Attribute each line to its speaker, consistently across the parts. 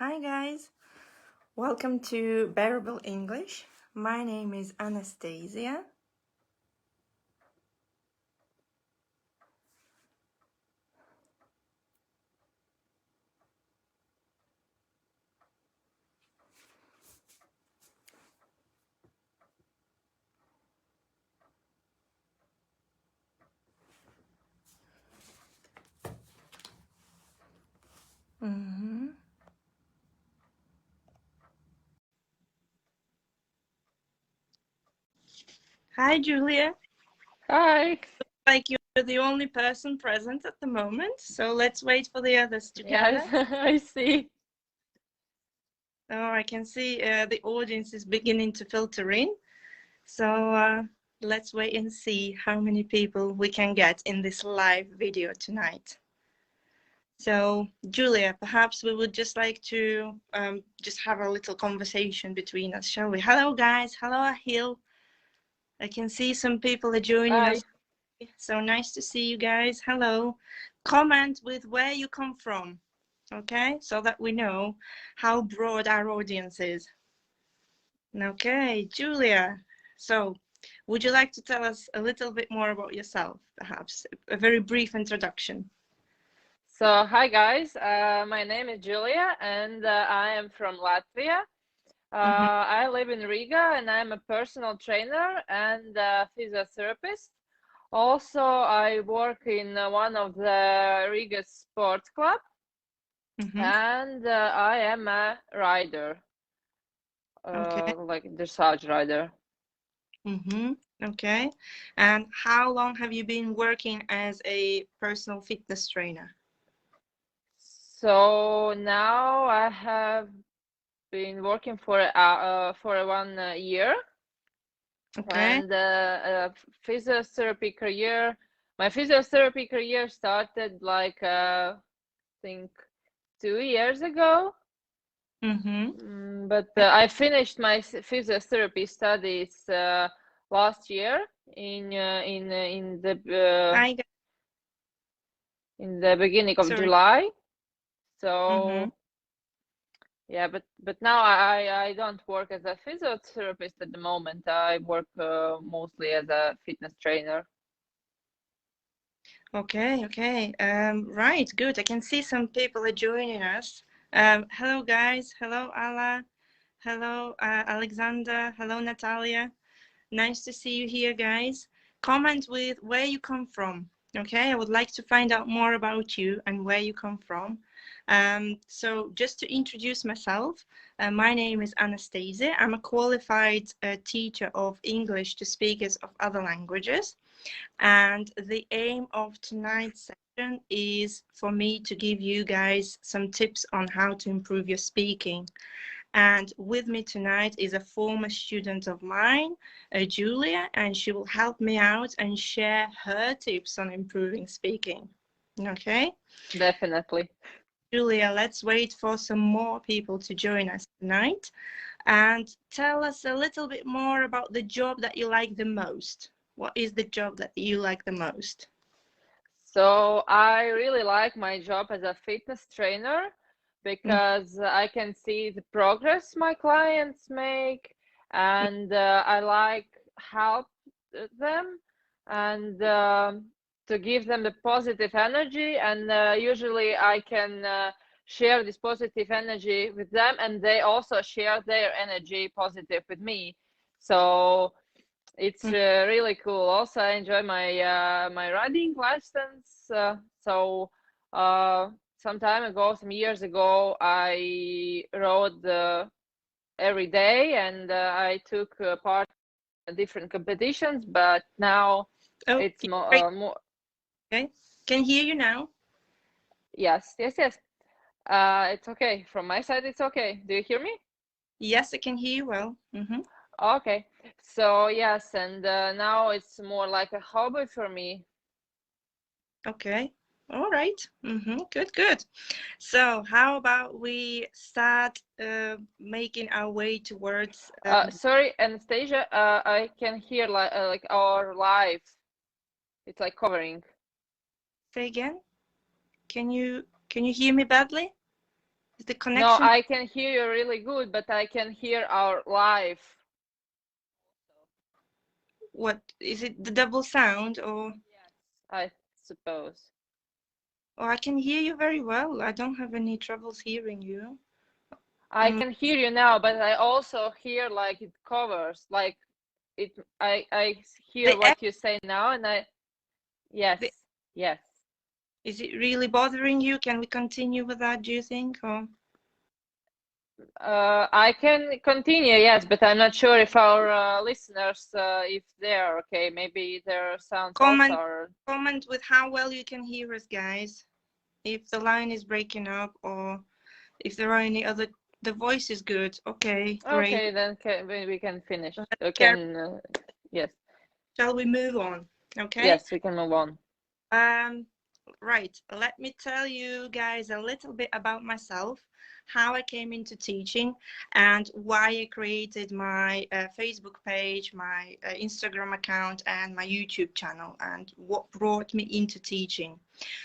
Speaker 1: Hi guys, welcome to Bearable English. My name is Anastasia. Hi Julia.
Speaker 2: Hi.
Speaker 1: Like you're the only person present at the moment, so let's wait for the others to gather.
Speaker 2: Yes, I see.
Speaker 1: Oh, I can see the audience is beginning to filter in. So let's wait and see how many people we can get in this live video tonight. So, Julia, perhaps we would just like to just have a little conversation between us, shall we? Hello, guys. Hello, Ahil. I can see some people are joining us. So nice to see you guys. Hello. Comment with where you come from, okay? So that we know how broad our audience is. Okay, Julia. So, would you like to tell us a little bit more about yourself, perhaps? A very brief introduction.
Speaker 2: So, hi guys, my name is Jūlija and I am from Latvia. I live in Riga and I'm a personal trainer and physiotherapist. Also, I work in one of the Riga sports club and I am a rider, like dressage rider.
Speaker 1: Okay. And how long have you been working as a personal fitness trainer?
Speaker 2: So now I have been working for 1 year.
Speaker 1: Okay.
Speaker 2: And physiotherapy career. My physiotherapy career started like I think 2 years ago. But I finished my physiotherapy studies last year in the beginning of July. So yeah, but now I don't work as a physiotherapist at the moment. I work mostly as a fitness trainer.
Speaker 1: Okay. Right, good. I can see some people are joining us. Hello, guys. Hello, Alla. Hello, Alexander. Hello, Natalia. Nice to see you here, guys. Comment with where you come from. Okay, I would like to find out more about you and where you come from. So just to introduce myself, my name is Anastasia. I'm a qualified teacher of English to speakers of other languages. And the aim of tonight's session is for me to give you guys some tips on how to improve your speaking. And with me tonight is a former student of mine, Julia, and she will help me out and share her tips on improving speaking. Okay?
Speaker 2: Definitely.
Speaker 1: Julia, let's wait for some more people to join us tonight and tell us a little bit more about the job that you like the most. What is the job that you like the most?
Speaker 2: So I really like my job as a fitness trainer because I can see the progress my clients make, and I like help them and to give them the positive energy, and usually I can share this positive energy with them, and they also share their energy positive with me. So it's really cool. Also, I enjoy my my riding lessons. Some time ago, some years ago, I rode every day, and I took part in different competitions. But now it's more.
Speaker 1: Okay, can hear you now.
Speaker 2: Yes. It's okay from my side. It's okay. Do you hear me?
Speaker 1: Yes, I can hear you well.
Speaker 2: Okay. So yes, and now it's more like a hobby for me.
Speaker 1: Okay. All right. Good. So how about we start making our way towards
Speaker 2: Sorry, Anastasia, I can hear like our live. It's like covering.
Speaker 1: say again? Can you hear me badly? Is the
Speaker 2: No,
Speaker 1: connection?
Speaker 2: I can hear you really good, but I can hear our live.
Speaker 1: What is it? The double sound, or?
Speaker 2: Yes, I suppose.
Speaker 1: Oh, I can hear you very well. I don't have any troubles hearing you.
Speaker 2: I can hear you now, but I also hear like it covers, like it. I hear
Speaker 1: The
Speaker 2: what you say now, and yes,
Speaker 1: the,
Speaker 2: yes.
Speaker 1: is it really bothering you? Can we continue with that, do you think? Or
Speaker 2: I can continue, yes, but I'm not sure if our listeners, if they're okay. Maybe their sounds also are.
Speaker 1: comment with how well you can hear us, guys. If the line is breaking up, or if there are any other. The voice is good. Okay, great.
Speaker 2: Okay, then we can finish. We
Speaker 1: Care-
Speaker 2: can, yes,
Speaker 1: Shall we move on? Okay.
Speaker 2: yes, we can move on.
Speaker 1: Right, let me tell you guys a little bit about myself, how I came into teaching, and why I created my Facebook page, my Instagram account, and my YouTube channel, and what brought me into teaching.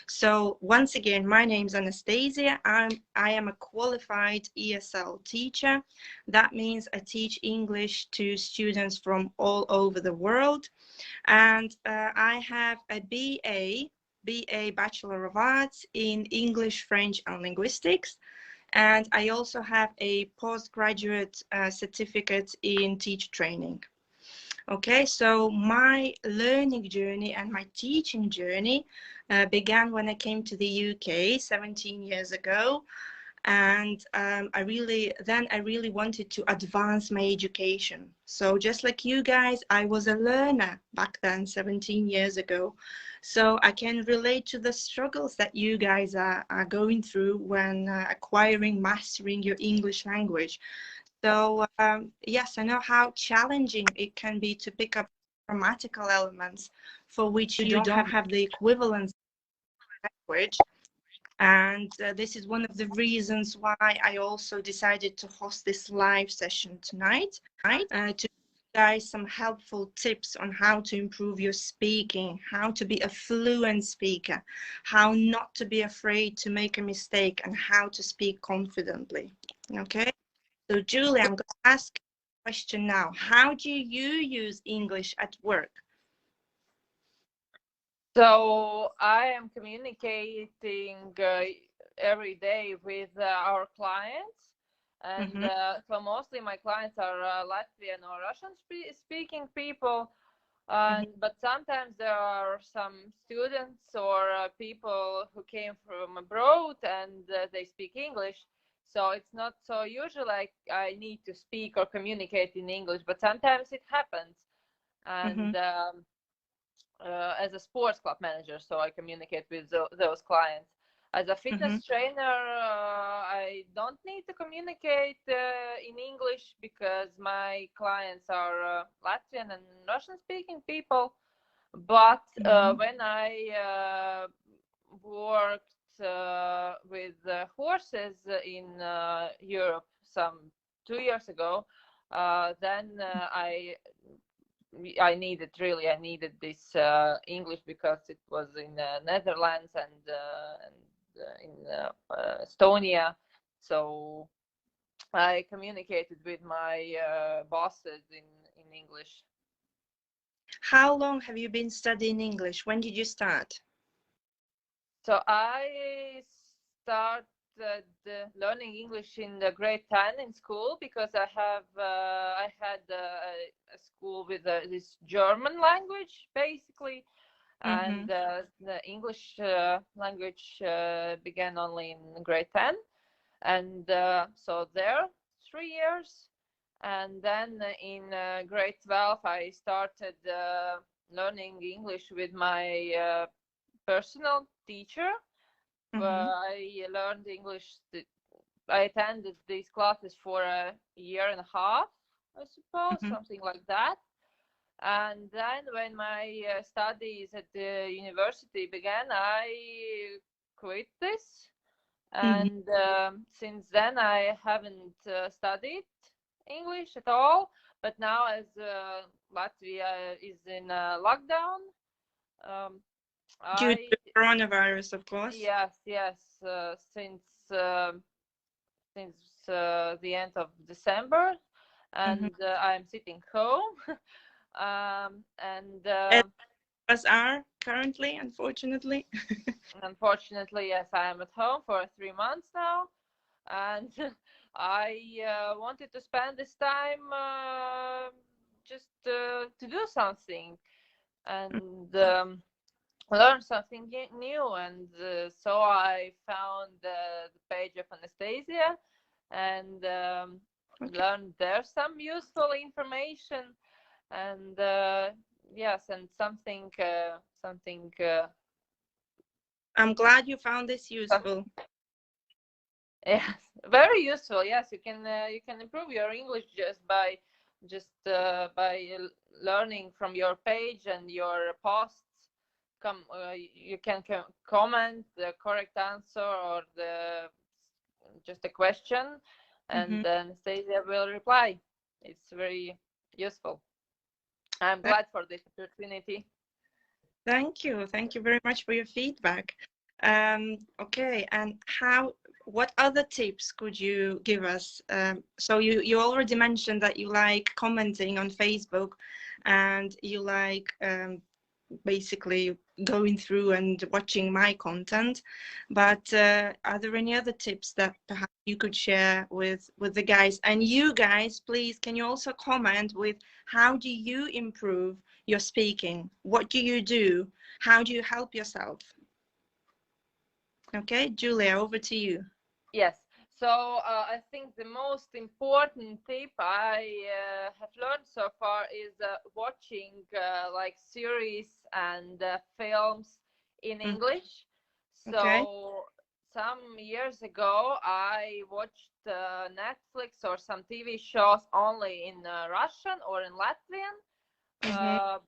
Speaker 1: So once again, my name's Anastasia. I am a qualified ESL teacher. That means I teach English to students from all over the world, and I have a BA, Bachelor of Arts in English, French, and Linguistics. And I also have a postgraduate certificate in teacher training. Okay, so my learning journey and my teaching journey began when I came to the UK 17 years ago. And I really wanted to advance my education. So just like you guys, I was a learner back then, 17 years ago. So I can relate to the struggles that you guys are going through when mastering your English language. So yes, I know how challenging it can be to pick up grammatical elements for which you don't have the equivalence language. And this is one of the reasons why I also decided to host this live session tonight, to give you guys some helpful tips on how to improve your speaking, how to be a fluent speaker, how not to be afraid to make a mistake, and how to speak confidently. Okay, so Julie, I'm going to ask you a question now. How do you use English at work?
Speaker 2: So I am communicating every day with our clients, and so mostly my clients are Latvian or Russian speaking people. But sometimes there are some students or people who came from abroad and they speak English. So it's not so usual like I need to speak or communicate in English, but sometimes it happens. And as a sports club manager, so I communicate with those clients. As a fitness trainer, I don't need to communicate in English because my clients are Latvian and Russian speaking people. But when I worked with horses in Europe some 2 years ago, then I needed this English because it was in Netherlands and in Estonia. So I communicated with my bosses in English.
Speaker 1: How long have you been studying English? When did you start?
Speaker 2: So I started learning English in the grade 10 in school because I had a school with this German language basically, and the English language began only in grade 10, and so there 3 years, and then in grade 12 I started learning English with my personal teacher. I learned English. I attended these classes for a year and a half, I suppose, something like that. And then when my studies at the university began, I quit this. And since then, I haven't studied English at all. But now, as Latvia is in lockdown,
Speaker 1: Due to coronavirus, of course.
Speaker 2: yes, since since the end of December, and I'm sitting home. And
Speaker 1: As are currently, unfortunately.
Speaker 2: unfortunately, yes, I am at home for 3 months now, and I wanted to spend this time just to do something and learn something new. And so I found the page of Anastasia and learned there some useful information. And yes, and something
Speaker 1: I'm glad you found this useful.
Speaker 2: yes, very useful. Yes, you can improve your English just by learning from your page and your posts. You can comment the correct answer or just a question, and then Anastasia will reply. It's very useful. I'm glad for this opportunity.
Speaker 1: Thank you very much for your feedback. Okay, and what other tips could you give us? So you already mentioned that you like commenting on Facebook and you like basically going through and watching my content, but are there any other tips that perhaps you could share with the guys? And you guys, please, can you also comment with how do you improve your speaking? What do you do? How do you help yourself? Okay, Julia, over to you.
Speaker 2: Yes. So I think the most important tip I have learned so far is watching like series and films in English. So some years ago, I watched Netflix or some TV shows only in Russian or in Latvian.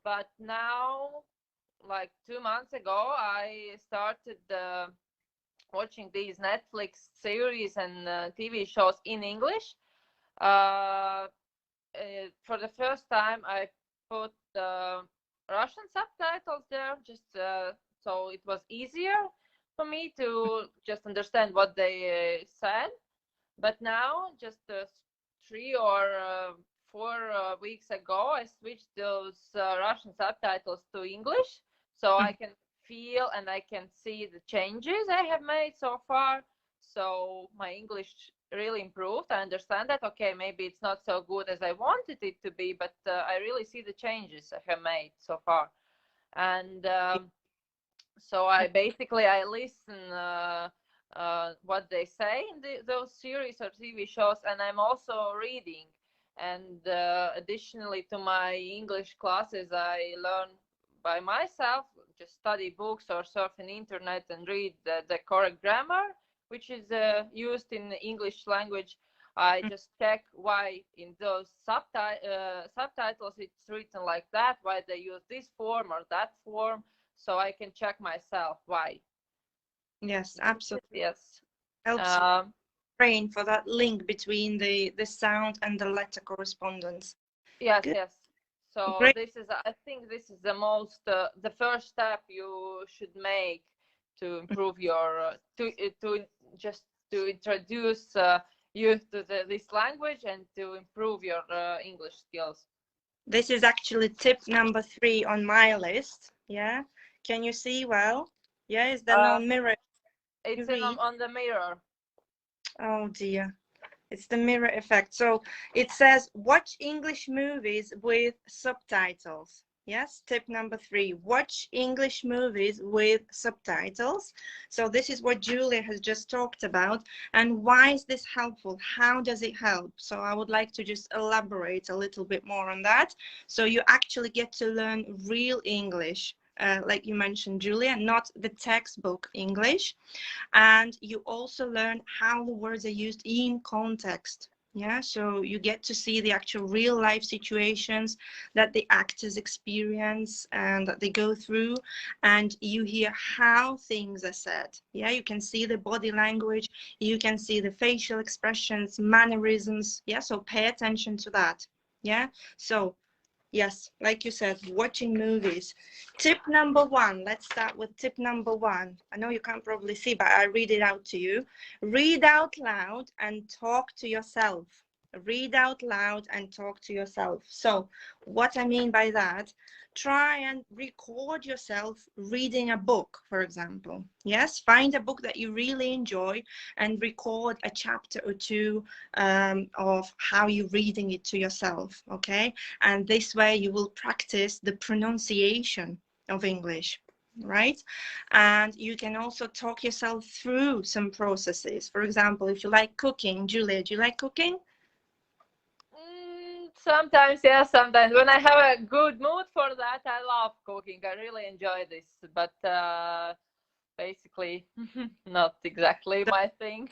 Speaker 2: But now, like 2 months ago, I started watching these Netflix series and TV shows in English. For the first time, I put Russian subtitles there, just so it was easier for me to just understand what they said. But now, just 3 or 4 weeks ago, I switched those Russian subtitles to English, so I can feel and I can see the changes I have made so far. So my English really improved. I understand that, okay, maybe it's not so good as I wanted it to be, but I really see the changes I have made so far. And so I listen what they say in those series or TV shows, and I'm also reading. And additionally to my English classes, I learn by myself, just study books or surf on the internet and read the correct grammar, which is used in the English language. I just check why in those subtitles it's written like that, why they use this form or that form, so I can check myself why.
Speaker 1: Yes, absolutely.
Speaker 2: Yes.
Speaker 1: Helps brain for that link between the sound and the letter correspondence.
Speaker 2: Yes,
Speaker 1: Good.
Speaker 2: yes. So
Speaker 1: Great.
Speaker 2: I think this is the first step you should make to improve your to introduce you to this language and to improve your English skills.
Speaker 1: This is actually tip number 3 on my list. Yeah, can you see well? Yeah, is there no mirror?
Speaker 2: It's on the mirror.
Speaker 1: Oh dear, it's the mirror effect. So it says watch English movies with subtitles. Yes, tip number 3, watch English movies with subtitles. So this is what Julia has just talked about. And why is this helpful? How does it help? So I would like to just elaborate a little bit more on that. So you actually get to learn real English, like you mentioned, Julia, not the textbook English. And you also learn how the words are used in context. Yeah, so you get to see the actual real life situations that the actors experience and that they go through, and you hear how things are said. Yeah, you can see the body language, you can see the facial expressions, mannerisms. Yeah, so pay attention to that. Yeah, so Yes, like you said, watching movies. Tip number one, let's start with tip number one. I know you can't probably see, but I read it out to you. Read out loud and talk to yourself. Read out loud and talk to yourself. So what I mean by that, try and record yourself reading a book, for example. Yes, find a book that you really enjoy and record a chapter or two of how you're reading it to yourself, okay? And this way you will practice the pronunciation of English, right? And you can also talk yourself through some processes. For example, if you like cooking, Julia, do you like cooking?
Speaker 2: Sometimes, yes, sometimes. When I have a good mood for that, I love cooking. I really enjoy this, but basically not exactly my thing.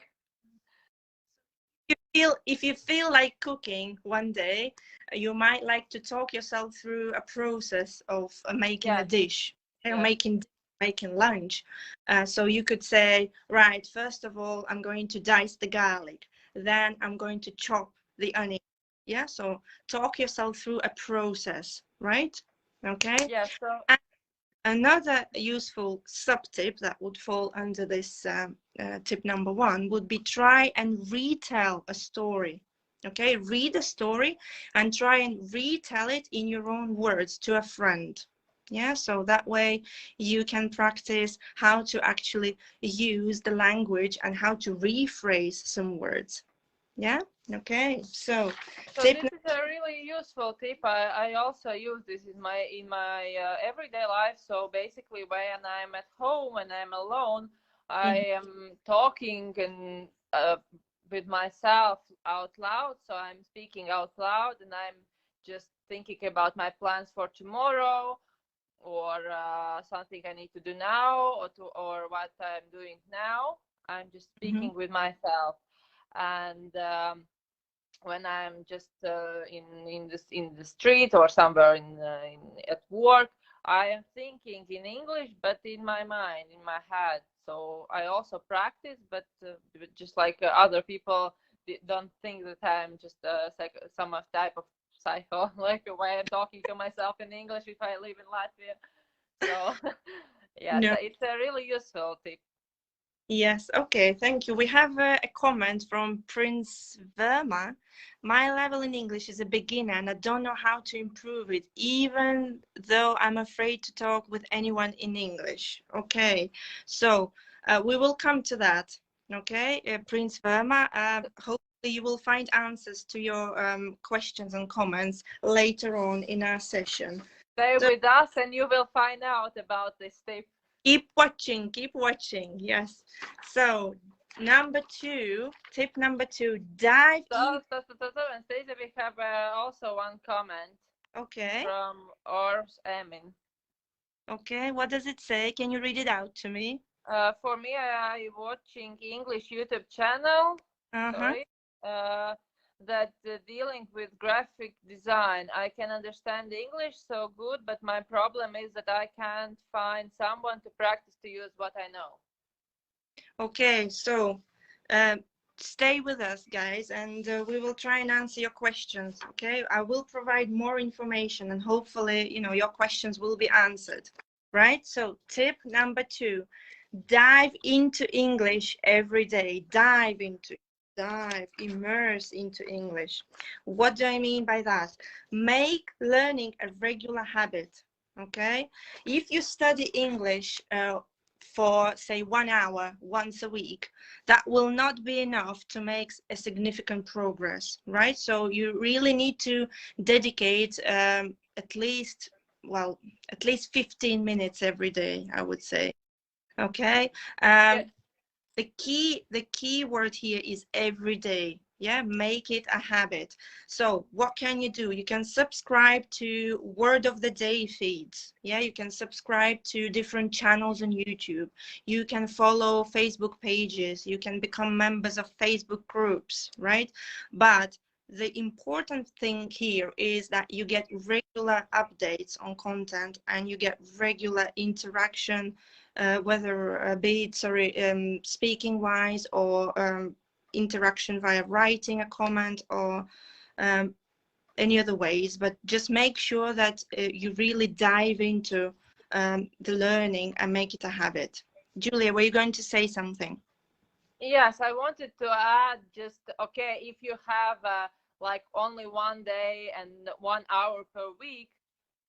Speaker 1: If you feel like cooking one day, you might like to talk yourself through a process of making a
Speaker 2: Yes,
Speaker 1: dish,
Speaker 2: yes.
Speaker 1: making lunch. So you could say, right, first of all, I'm going to dice the garlic, then I'm going to chop the onion. Yeah, so talk yourself through a process, right? Okay.
Speaker 2: Yeah, so
Speaker 1: Another useful sub-tip that would fall under this tip number one would be try and retell a story. Okay, read a story and try and retell it in your own words to a friend. Yeah, so that way you can practice how to actually use the language and how to rephrase some words. Yeah, okay, so tip.
Speaker 2: this is a really useful tip. I also use this in my everyday life. So basically, when I'm at home and I'm alone, I am talking and with myself out loud. So I'm speaking out loud, and I'm just thinking about my plans for tomorrow, or something I need to do now, or what I'm doing now. I'm just speaking with myself, and when I'm just in the street or somewhere at work, I am thinking in English, but in my mind, in my head. So I also practice, but just like other people don't think that I'm just some type of psycho, like the way I'm talking to myself in English if I live in Latvia. So yeah,
Speaker 1: No.
Speaker 2: it's a really useful tip.
Speaker 1: Yes, okay, thank you. We have a comment from Prince Verma. My level in English is a beginner and I don't know how to improve it, even though I'm afraid to talk with anyone in English. Okay, so we will come to that. Okay, Prince Verma, hopefully you will find answers to your questions and comments later on in our session.
Speaker 2: Stay
Speaker 1: So
Speaker 2: with us and you will find out about this tip.
Speaker 1: keep watching, yes. So tip number two, dive in.
Speaker 2: Anastasia, we have also one comment
Speaker 1: Okay,
Speaker 2: from Ors Emin.
Speaker 1: okay, what does it say? Can you read it out to me?
Speaker 2: For me, I watching English YouTube channel.
Speaker 1: Uh-huh.
Speaker 2: Sorry, that dealing with graphic design. I can understand English so good, but my problem is that I can't find someone to practice to use what I know.
Speaker 1: Okay, so stay with us, guys, and we will try and answer your questions. Okay, I will provide more information and hopefully, your questions will be answered. Right, so tip number two, dive into English every day. Immerse into English. What do I mean by that? Make learning a regular habit. Okay, if you study English for say 1 hour once a week, that will not be enough to make a significant progress, right? So you really need to dedicate at least 15 minutes every day, I would say. Okay, the key word here is every day. Yeah, make it a habit. So what can you do? You can subscribe to word of the day feeds. Yeah, you can subscribe to different channels on YouTube. You can follow Facebook pages. You can become members of Facebook groups, right? But the important thing here is that you get regular updates on content and you get regular interaction, whether be it speaking wise or interaction via writing a comment or any other ways, but just make sure that you really dive into the learning and make it a habit. Julia, were you going to say something?
Speaker 2: Yes, I wanted to add just, okay, if you have like only one day and 1 hour per week,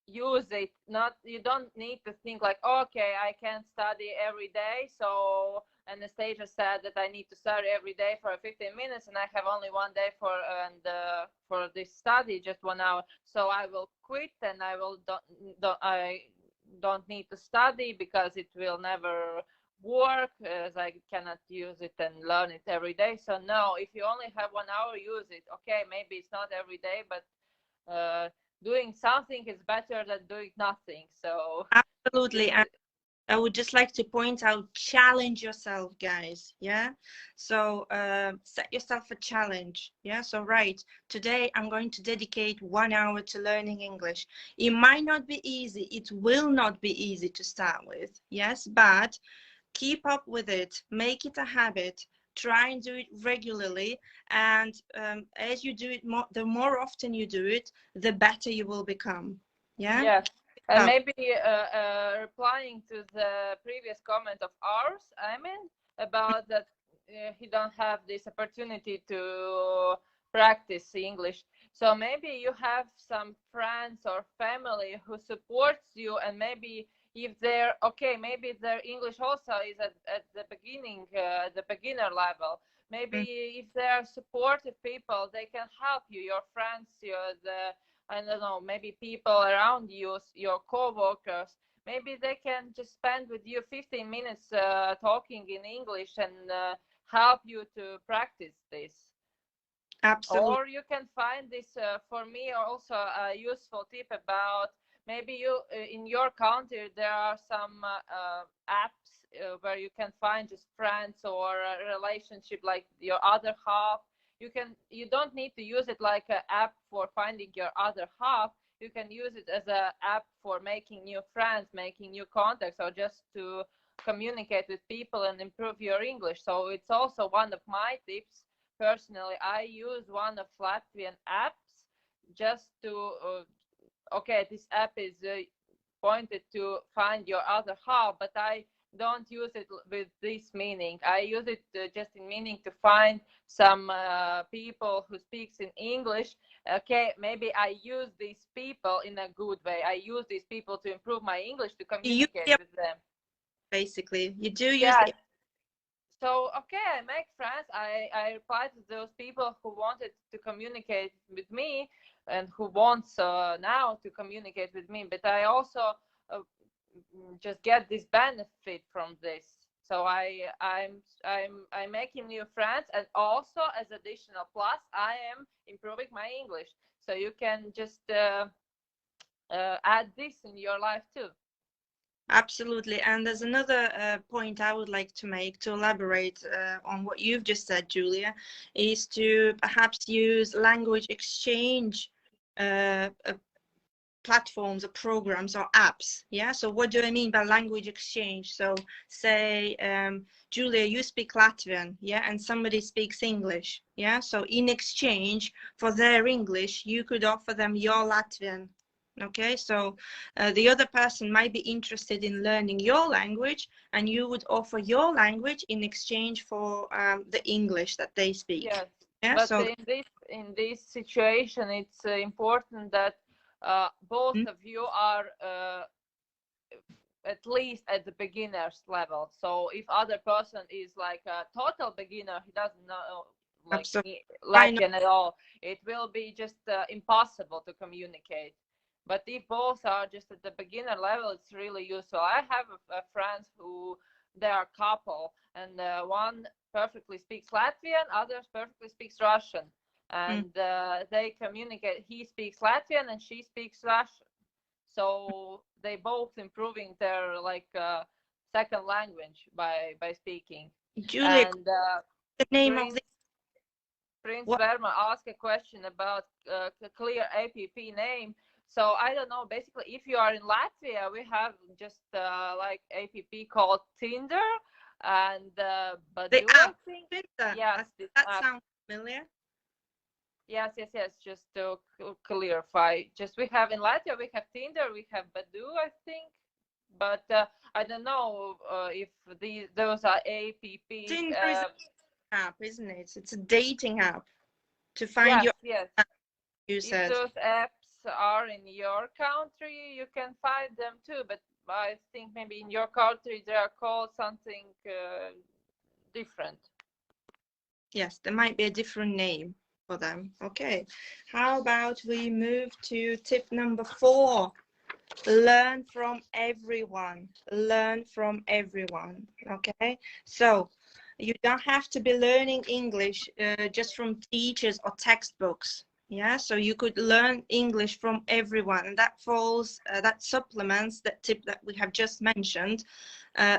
Speaker 2: use it. Not, you don't need to think like, okay, I can't study every day, so Anastasia said that I need to study every day for 15 minutes and I have only one day for this study, just 1 hour, so I will quit and I don't need to study because it will never work, as I cannot use it and learn it every day. So no, if you only have 1 hour, use it. Okay, maybe it's not every day, but doing something is better than doing nothing. So
Speaker 1: Absolutely. And I would just like to point out, challenge yourself, guys. Yeah. So set yourself a challenge. Yeah. So right, today I'm going to dedicate 1 hour to learning English. It might not be easy. It will not be easy to start with. Yes, but keep up with it, make it a habit, try and do it regularly, and as you do it more, the more often you do it, the better you will become. Yeah.
Speaker 2: yes, and maybe replying to the previous comment of ours, I mean, about that he don't have this opportunity to practice English. So maybe you have some friends or family who supports you, and maybe if they're okay, maybe their English also is at the beginning, the beginner level. Maybe if they're supportive people, they can help you, your friends, I don't know, maybe people around you, your co-workers. Maybe they can just spend with you 15 minutes talking in English and help you to practice this.
Speaker 1: Absolutely.
Speaker 2: Or you can find this, for me, also a useful tip about, maybe you in your country there are some apps where you can find just friends or a relationship like your other half. You don't need to use it like an app for finding your other half. You can use it as an app for making new friends, making new contacts, or just to communicate with people and improve your English. So it's also one of my tips. Personally, I use one of Latvian apps just to okay, this app is pointed to find your other half, but I don't use it with this meaning. I use it just in meaning to find some people who speaks in English. Okay, maybe I use these people in a good way. I use these people to improve my English, to communicate with them.
Speaker 1: Basically, you do use
Speaker 2: the. So okay, I make friends. I reply to those people who wanted to communicate with me and who wants now to communicate with me. But I also just get this benefit from this. So I'm making new friends, and also as additional plus, I am improving my English. So you can just add this in your life too.
Speaker 1: Absolutely. And there's another point I would like to make to elaborate on what you've just said, Julia, is to perhaps use language exchange platforms or programs or apps. Yeah. So what do I mean by language exchange? So say, Julia, you speak Latvian, yeah, and somebody speaks English. Yeah. So in exchange for their English, you could offer them your Latvian. Okay, so the other person might be interested in learning your language, and you would offer your language in exchange for the English that they speak.
Speaker 2: Yes,
Speaker 1: yeah,
Speaker 2: but
Speaker 1: so
Speaker 2: in this situation, it's important that both of you are at least at the beginner's level. So if other person is like a total beginner, he doesn't know like Latvian at all, it will be just impossible to communicate. But if both are just at the beginner level, it's really useful. I have friends who, they are couple, and one perfectly speaks Latvian, others perfectly speaks Russian, and they communicate. He speaks Latvian and she speaks Russian, so they both improving their like second language by speaking.
Speaker 1: Julia,
Speaker 2: And
Speaker 1: the name of the
Speaker 2: Prince Verma asked a question about a clear app name. So I don't know, basically if you are in Latvia, we have just like app called Tinder and
Speaker 1: the app.
Speaker 2: Yes,
Speaker 1: that sounds familiar.
Speaker 2: Yes, yes, yes. Just to clarify, just we have in Latvia, we have Tinder, we have Badoo, I think, but I don't know if those are APP.
Speaker 1: Tinder is an app, isn't it? It's a dating app to find
Speaker 2: Yes,
Speaker 1: your,
Speaker 2: yes.
Speaker 1: you
Speaker 2: If
Speaker 1: said.
Speaker 2: those apps are in your country, you can find them too. But I think maybe in your country they are called something different.
Speaker 1: Yes, there might be a different name for them. Okay. How about we move to tip number 4? Learn from everyone. Learn from everyone. Okay. So you don't have to be learning English just from teachers or textbooks. Yeah, so you could learn English from everyone, and that falls, that supplements that tip that we have just mentioned,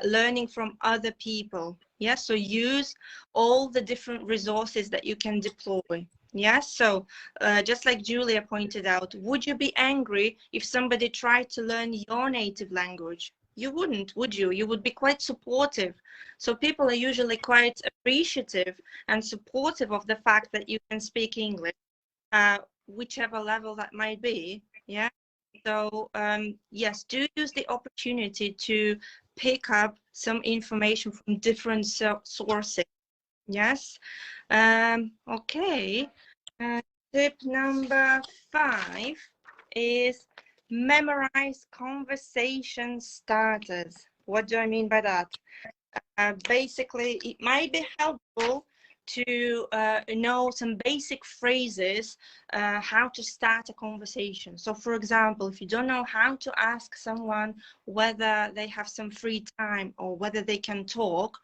Speaker 1: learning from other people. Yeah, so use all the different resources that you can deploy. Yeah, so just like Julia pointed out, would you be angry if somebody tried to learn your native language? You wouldn't, would you? You would be quite supportive. So people are usually quite appreciative and supportive of the fact that you can speak English, whichever level that might be. Yeah. So yes, do use the opportunity to pick up some information from different sources. Yes. Okay. Tip number 5 is memorize conversation starters. What do I mean by that? Basically, it might be helpful to know some basic phrases, how to start a conversation. So for example, if you don't know how to ask someone whether they have some free time or whether they can talk,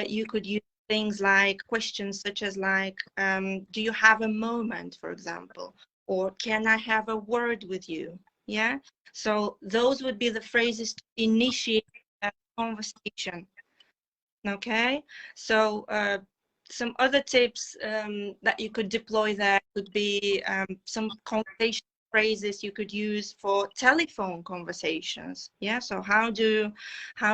Speaker 1: you could use things like questions such as like, do you have a moment, for example, or can I have a word with you? Yeah, so those would be the phrases to initiate a conversation. Okay, so some other tips that you could deploy there could be some conversation phrases you could use for telephone conversations. Yeah, so how do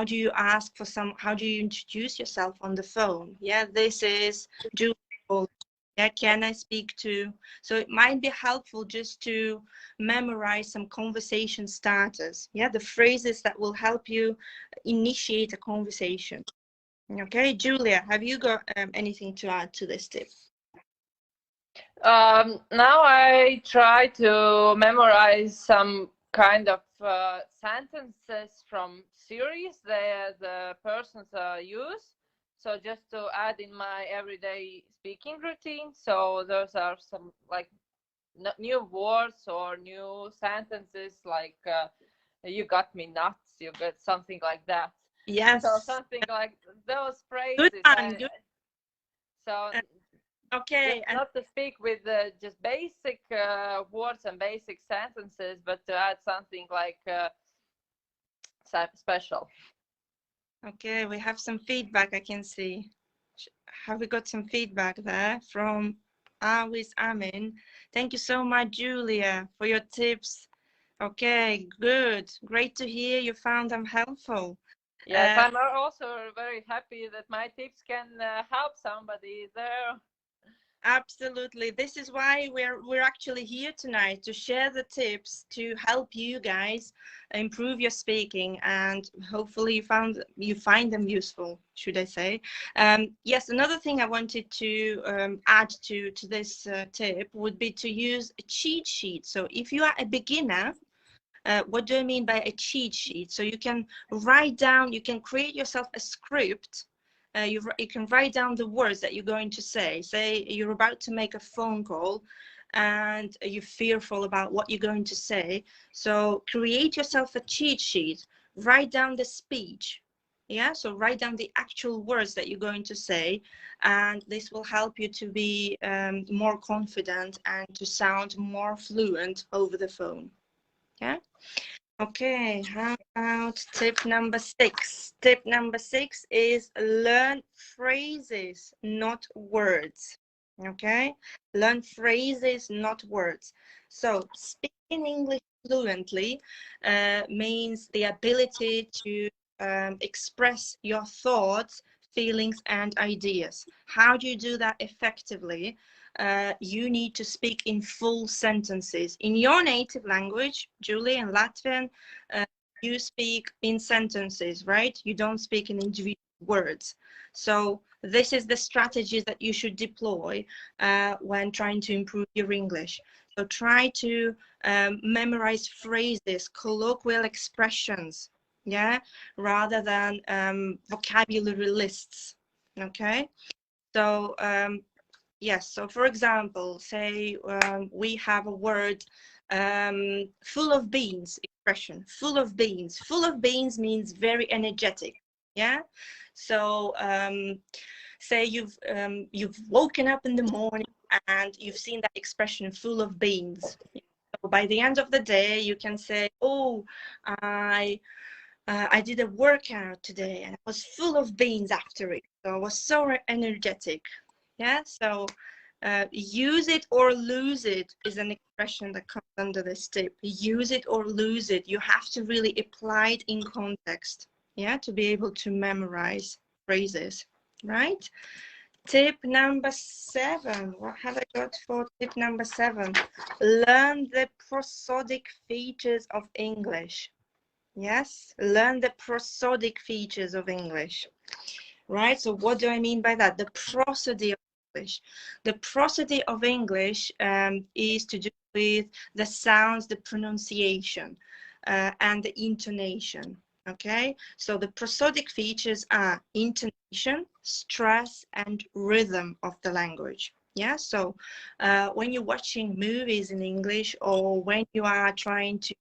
Speaker 1: you ask for some, how do you introduce yourself on the phone? Yeah, this is Julie. Yeah, can I speak to? So it might be helpful just to memorize some conversation starters. Yeah, the phrases that will help you initiate a conversation. Okay, Julia, have you got anything to add to this tip?
Speaker 2: Now I try to memorize some kind of sentences from series that the persons use. So just to add in my everyday speaking routine. So those are some like new words or new sentences like you got me nuts, you got something like that. So
Speaker 1: Yes.
Speaker 2: something like those
Speaker 1: Good
Speaker 2: phrases.
Speaker 1: one. Good.
Speaker 2: So
Speaker 1: Okay.
Speaker 2: just
Speaker 1: And
Speaker 2: not to speak with just basic words and basic sentences, but to add something like special.
Speaker 1: okay, we have some feedback. I can see. Have we got some feedback there from Awis Amin? Thank you so much, Julia, for your tips. Okay, good. Great to hear you found them helpful.
Speaker 2: Yes, I'm also very happy that my tips can help somebody there.
Speaker 1: Absolutely. This is why we're actually here tonight, to share the tips to help you guys improve your speaking, and hopefully you find them useful, should I say. Yes, another thing I wanted to add to this tip would be to use a cheat sheet. So if you are a beginner, what do I mean by a cheat sheet? So you can write down, you can create yourself a script. You can write down the words that you're going to say. Say you're about to make a phone call and you're fearful about what you're going to say. So create yourself a cheat sheet. Write down the speech. Yeah, so write down the actual words that you're going to say, and this will help you to be more confident and to sound more fluent over the phone. Yeah. Okay, how about tip number 6? Tip number 6 is learn phrases, not words. Okay, learn phrases, not words. So speaking English fluently means the ability to express your thoughts feelings, and ideas. How do you do that effectively? You need to speak in full sentences. In your native language, Julie, in Latvian, you speak in sentences, right? You don't speak in individual words. So this is the strategies that you should deploy when trying to improve your English. So try to memorize phrases, colloquial expressions, yeah, rather than vocabulary lists, okay? So yes, so for example, say we have a word full of beans expression, full of beans. Full of beans means very energetic, yeah? So say you've woken up in the morning and you've seen that expression full of beans. So by the end of the day, you can say, oh, I did a workout today and I was full of beans after it. So I was so energetic. Yeah, so use it or lose it is an expression that comes under this tip. Use it or lose it. You have to really apply it in context, yeah, to be able to memorize phrases, right? Tip number 7. What have I got for tip number 7? Learn the prosodic features of English. Yes, learn the prosodic features of English, right? So what do I mean by that? The prosody of English. The prosody of English is to do with the sounds, the pronunciation, and the intonation. Okay, so the prosodic features are intonation, stress, and rhythm of the language. Yeah, so when you're watching movies in English or when you are trying to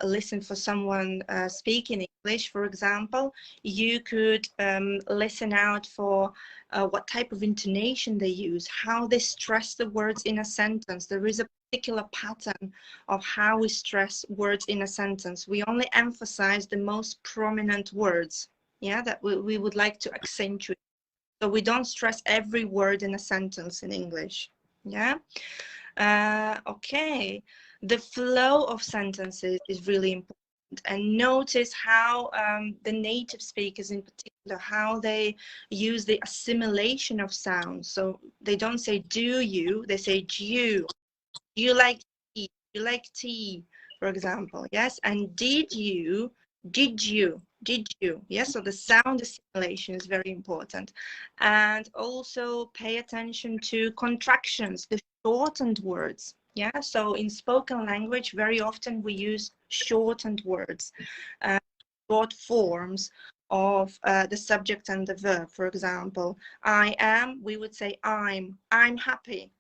Speaker 1: listen for someone speaking English, for example, you could listen out for what type of intonation they use, how they stress the words in a sentence. There is a particular pattern of how we stress words in a sentence. We only emphasize the most prominent words, yeah, that we would like to accentuate. So we don't stress every word in a sentence in English, yeah. Okay, the flow of sentences is really important, and notice how the native speakers in particular, how they use the assimilation of sounds. So they don't say do you, they say do you like tea, do you like tea, for example, yes, and did you, yes, so the sound assimilation is very important. And also pay attention to contractions, the shortened words, yeah, so in spoken language very often we use shortened words, short forms of the subject and the verb. For example, I am, we would say I'm happy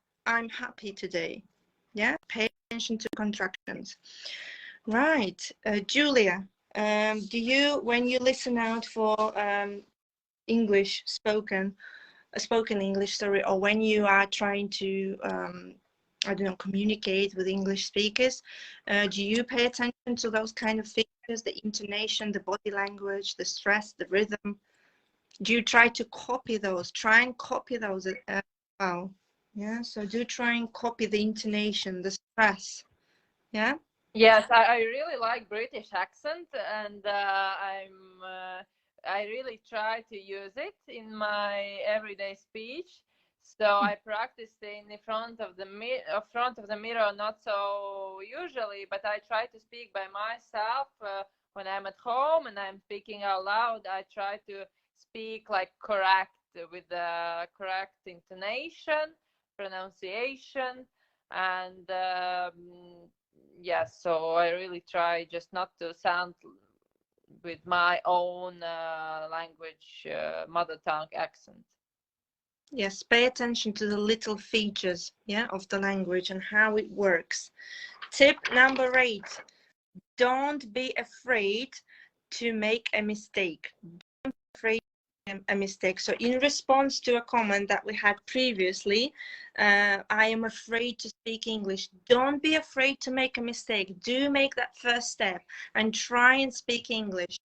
Speaker 1: today, yeah. Pay attention to contractions, right? Julia, do you, when you listen out for English spoken English, sorry, or when you are trying to I don't know, communicate with English speakers, do you pay attention to those kind of features, the intonation, the body language, the stress, the rhythm? Do you try to copy those? Try and copy those as well. Yeah, so do try and copy the intonation, the stress. Yeah.
Speaker 2: Yes, I really like British accent, and I really try to use it in my everyday speech. So I practiced in the front of the mirror, not so usually, but I try to speak by myself when I'm at home and I'm speaking out loud. I try to speak like correct, with the correct intonation, pronunciation, and yes, so I really try just not to sound with my own language, mother tongue accent.
Speaker 1: Yes, pay attention to the little features, yeah, of the language and how it works. Tip number 8, don't be afraid to make a mistake. Don't be afraid to make a mistake. So in response to a comment that we had previously, I am afraid to speak English. Don't be afraid to make a mistake. Do make that first step and try and speak English.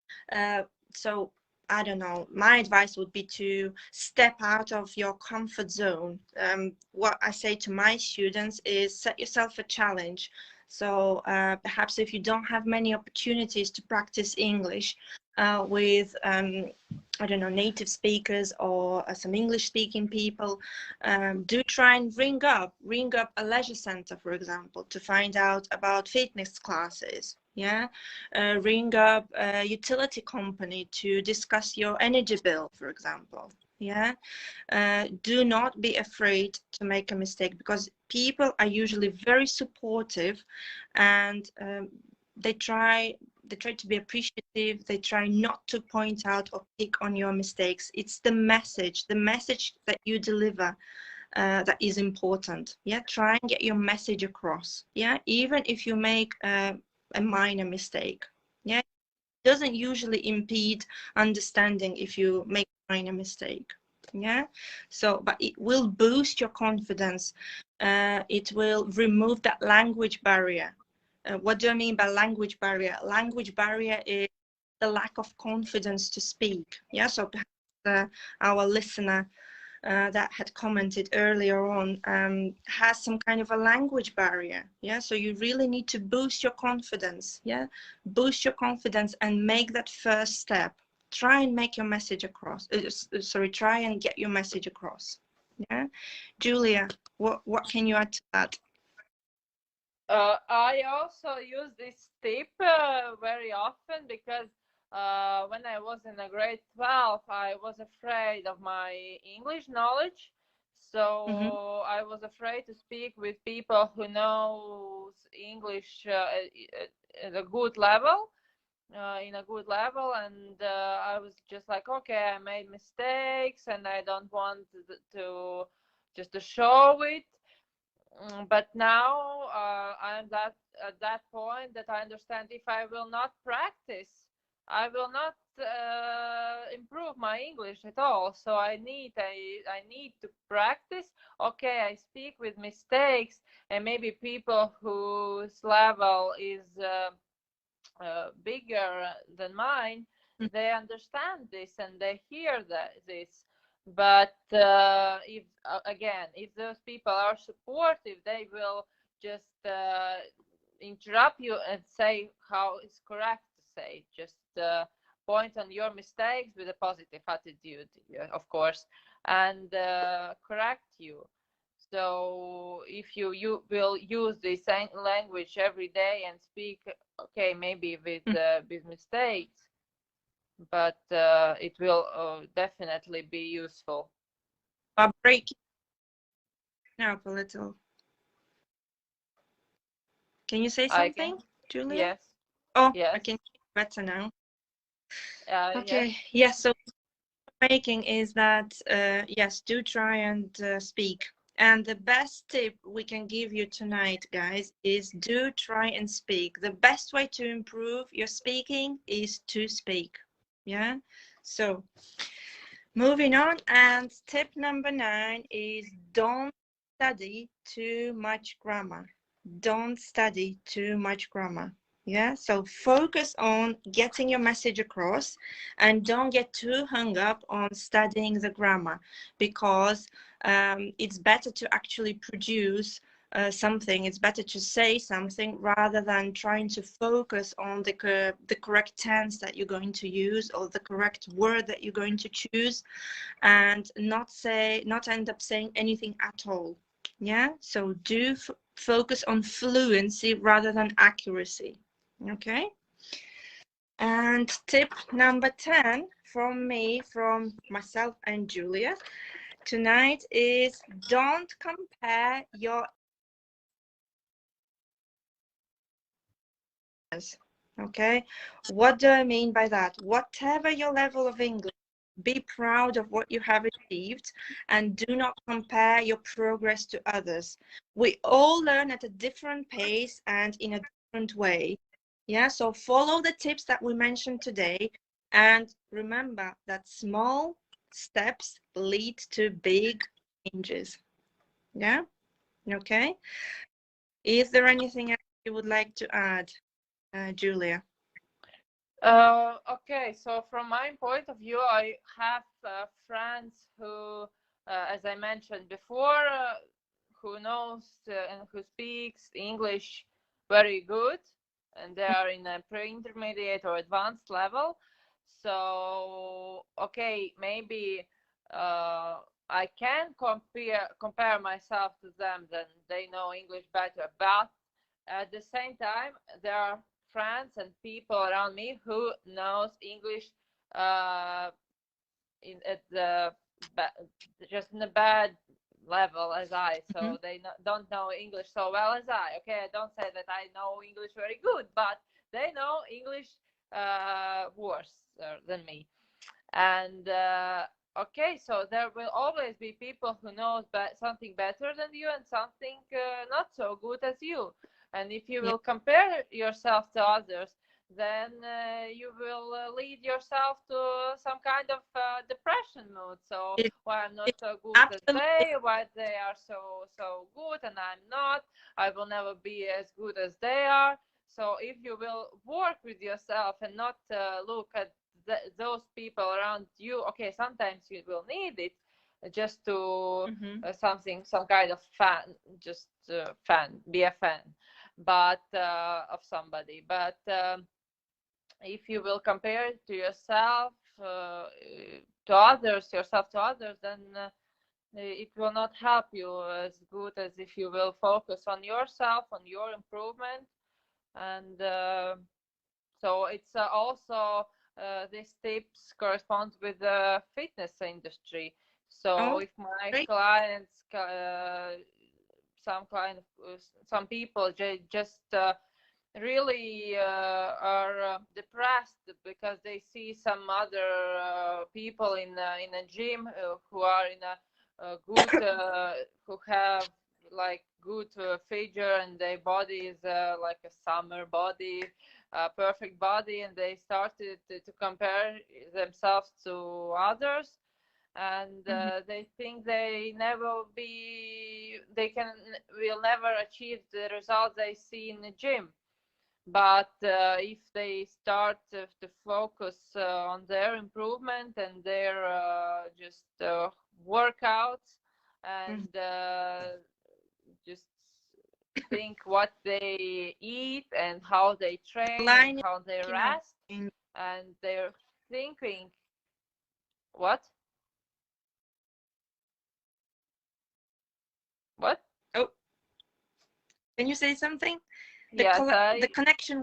Speaker 1: So I don't know, my advice would be to step out of your comfort zone. What I say to my students is set yourself a challenge. So perhaps if you don't have many opportunities to practice English, with I don't know, native speakers or some English speaking people, do try and ring up a leisure center, for example, to find out about fitness classes. Yeah, ring up a utility company to discuss your energy bill, for example. Yeah, do not be afraid to make a mistake, because people are usually very supportive, and they try to be appreciative. They try not to point out or pick on your mistakes. It's the message that you deliver that is important. Yeah, try and get your message across. Yeah, even if you make a minor mistake. Yeah, it doesn't usually impede understanding if you make a minor mistake. Yeah, so but it will boost your confidence. It will remove that language barrier. What do I mean by language barrier? Language barrier is the lack of confidence to speak. Yeah, so perhaps our listener that had commented earlier on has some kind of a language barrier. Yeah, so you really need to boost your confidence. Yeah, boost your confidence and make that first step. Try and make your message across. Try and get your message across. Yeah, Julia, what can you add to that?
Speaker 2: I also use this tip very often, because when I was in a grade 12, I was afraid of my English knowledge. So I was afraid to speak with people who knows English at a good level, in a good level, and I was just like, okay, I made mistakes, and I don't want to just to show it. But now I'm at that point that I understand, if I will not practice, I will not improve my English at all. So I need to practice. Okay, I speak with mistakes, and maybe people whose level is bigger than mine, they understand this and they hear this. But if again, if those people are supportive, they will just interrupt you and say how it's correct to say. Just point on your mistakes with a positive attitude, of course, and correct you. So if you will use this language every day and speak, okay, maybe with mistakes, but it will definitely be useful.
Speaker 1: I'll break it up a little. Can you say something, Julia?
Speaker 2: Yes.
Speaker 1: Oh,
Speaker 2: Yes.
Speaker 1: I can hear better now.
Speaker 2: Okay.
Speaker 1: Yes. So making is that yes, do try and speak. And the best tip we can give you tonight, guys, is do try and speak. The best way to improve your speaking is to speak. Yeah. So moving on, and tip number 9 is don't study too much grammar. Don't study too much grammar. Yeah, so focus on getting your message across, and don't get too hung up on studying the grammar, because it's better to actually produce something. It's better to say something rather than trying to focus on the correct tense that you're going to use, or the correct word that you're going to choose, and not end up saying anything at all. Yeah, so do focus on fluency rather than accuracy. Okay, and tip number 10 from myself and Julia tonight is don't compare your okay. What do I mean by that? Whatever your level of English, be proud of what you have achieved, and do not compare your progress to others. We all learn at a different pace and in a different way. Yeah, so follow the tips that we mentioned today, and remember that small steps lead to big changes. Yeah, okay. Is there anything else you would like to add, Julia?
Speaker 2: Okay, so from my point of view, I have friends who, as I mentioned before, who knows and who speaks English very good, and they are in a pre-intermediate or advanced level. So okay, maybe I can compare myself to them, then they know English better. But at the same time, there are friends and people around me who knows English uh, in at the just in a bad level as I. So they don't know English so well as I. Okay, I don't say that I know English very good, but they know English worse than me. And okay, so there will always be people who knows something better than you and something not so good as you. And if you will compare yourself to others, then you will lead yourself to some kind of depression mood. So, why I'm not so good as they, why they are so good and I'm not, I will never be as good as they are. So if you will work with yourself and not look at those people around you, okay, sometimes you will need it just to some kind of fan, just be a fan, but of somebody. But if you will compare it to yourself, to others, then it will not help you as good as if you will focus on yourself, on your improvement. And so it's also these tips correspond with the fitness industry. So if my clients, some people just really are depressed because they see some other people in a gym who are in a good, who have like good figure and their body is like a summer body, perfect body, and they started to compare themselves to others, and they think they will never achieve the results they see in the gym. But if they start to focus on their improvement and their just workouts and just think what they eat and how they train and how they rest and they're thinking what
Speaker 1: Oh, can you say something?
Speaker 2: Yes,
Speaker 1: the connection.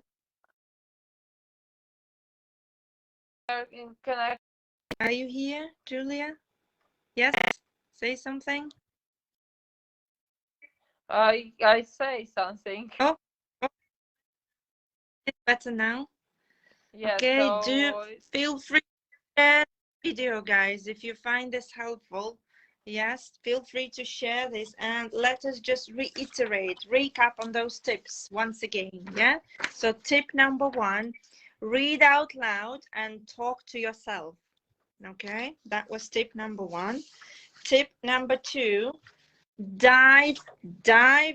Speaker 1: Are you here, Julia? Yes, say something.
Speaker 2: I say something.
Speaker 1: Oh, it's better now.
Speaker 2: Yeah,
Speaker 1: okay,
Speaker 2: so
Speaker 1: do feel free to share the video, guys, if you find this helpful. Yes, feel free to share this and let us just recap on those tips once again. Yeah, so tip number 1, read out loud and talk to yourself. Okay, that was tip number 1. Tip number 2, dive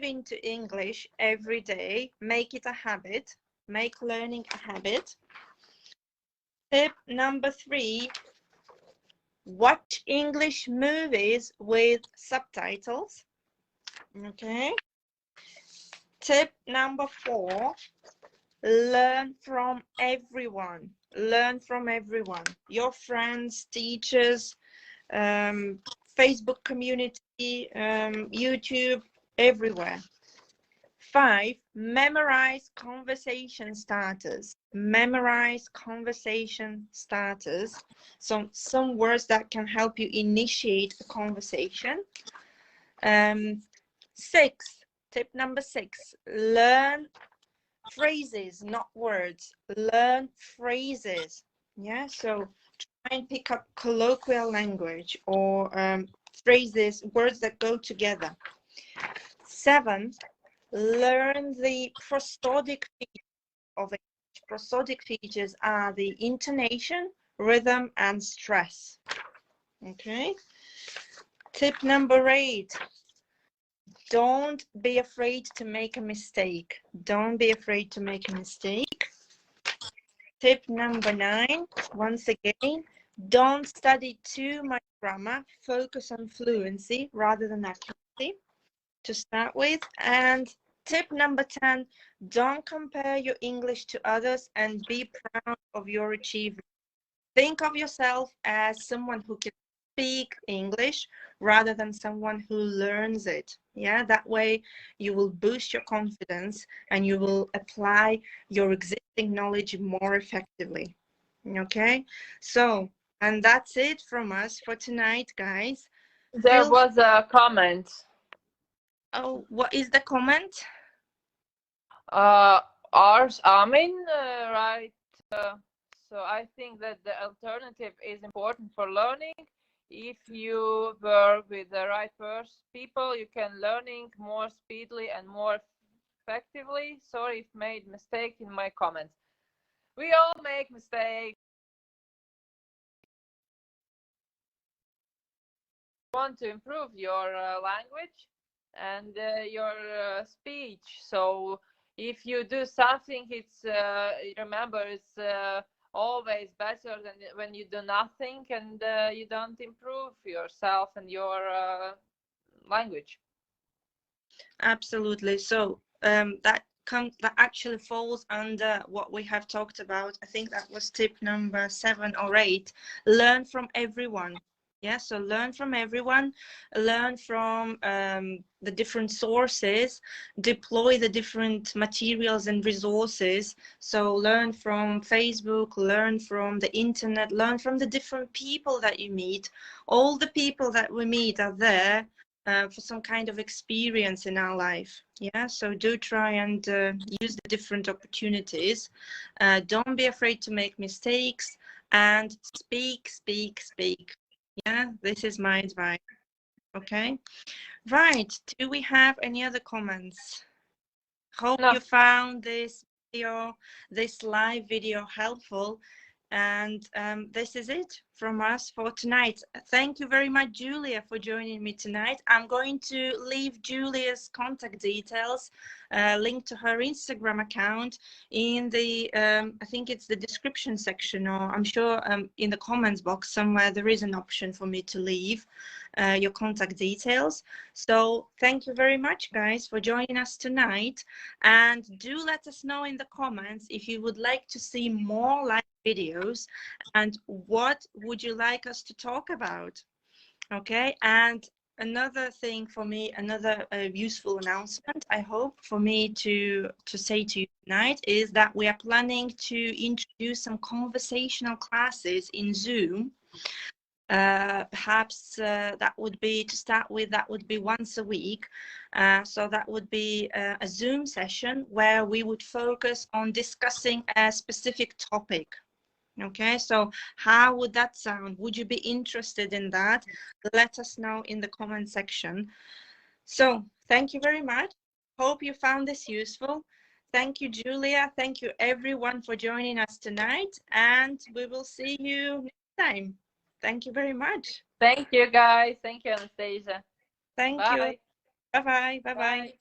Speaker 1: into English every day. Make it a habit. Make learning a habit. Tip number 3, watch English movies with subtitles. Okay. Tip number 4, learn from everyone. Learn from everyone. Your friends, teachers, Facebook community, YouTube, everywhere. 5, memorize conversation starters. Memorize conversation starters. So some words that can help you initiate a conversation. 6, tip number 6, learn phrases, not words. Learn phrases. Yeah, so try and pick up colloquial language or phrases, words that go together. 7, learn the prosodic features of English. Prosodic features are the intonation, rhythm, and stress. Okay. Tip number 8, don't be afraid to make a mistake. Don't be afraid to make a mistake. Tip number 9, once again, don't study too much grammar. Focus on fluency rather than accuracy to start with. And tip number 10, don't compare your English to others and be proud of your achievements. think of yourself as someone who can speak English rather than someone who learns it. Yeah, that way you will boost your confidence and you will apply your existing knowledge more effectively. Okay, so, and that's it from us for tonight, guys.
Speaker 2: There was a comment.
Speaker 1: Oh, what is the comment?
Speaker 2: Ours, right? So I think that the alternative is important for learning. If you work with the right people, you can learning more speedily and more effectively. Sorry if made mistake in my comments. We all make mistakes. Want to improve your language and your speech. So if you do something, it's remember it's always better than when you do nothing and you don't improve yourself and your language.
Speaker 1: Absolutely. So that actually falls under what we have talked about. I think that was tip number 7 or 8. Learn from everyone. Yeah, so learn from everyone, learn from the different sources, deploy the different materials and resources. So learn from Facebook, learn from the internet, learn from the different people that you meet. All the people that we meet are there for some kind of experience in our life. Yeah, so do try and use the different opportunities. Don't be afraid to make mistakes and speak. Yeah, this is my advice. Okay, right. Do we have any other comments? Hope
Speaker 2: No.
Speaker 1: you found this video, this live video helpful. And this is it from us for tonight. Thank you very much, Julia, for joining me tonight. I'm going to leave Julia's contact details, link to her Instagram account in the, I think it's the description section, or I'm sure in the comments box somewhere there is an option for me to leave your contact details. So thank you very much, guys, for joining us tonight. And do let us know in the comments if you would like to see more live videos and what would you like us to talk about. Okay, and another thing for me, another useful announcement I hope for me to say to you tonight is that we are planning to introduce some conversational classes in Zoom. Perhaps that would be, to start with, that would be once a week. So that would be a Zoom session where we would focus on discussing a specific topic. Okay, so how would that sound? Would you be interested in that? Let us know in the comment section. So thank you very much. Hope you found this useful. Thank you, Julia. Thank you, everyone, for joining us tonight. And we will see you next time. Thank you very much.
Speaker 2: Thank you, guys. Thank you, Anastasia.
Speaker 1: Thank
Speaker 2: Bye.
Speaker 1: you. Bye-bye. Bye-bye.
Speaker 2: Bye.